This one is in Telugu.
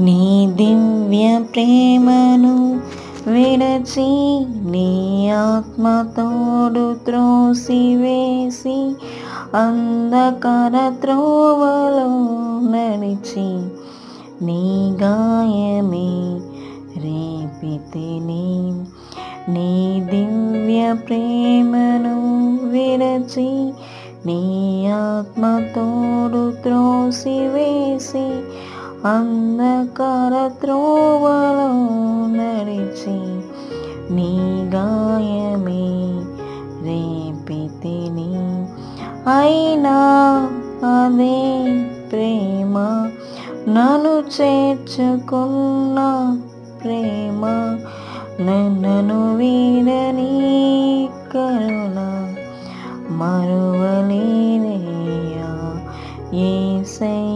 నీ దివ్య ప్రేమను విడచి నీ ఆత్మతోడు త్రోసివేసి అంధకార త్రోవలో నడిచి నీ గాయమే రేపితిని. నీ దివ్య ప్రేమను విడచి నీ ఆత్మతోడు త్రోసివేసి అంధకార త్రోవలో నడిచి నీ గాయమే రేపితిని. అయినా అదే ప్రేమ నన్ను చేర్చుకున్న ప్రేమ, నన్ను వీడని కరుణ మరువలేనయ్యా యేసయ్యా.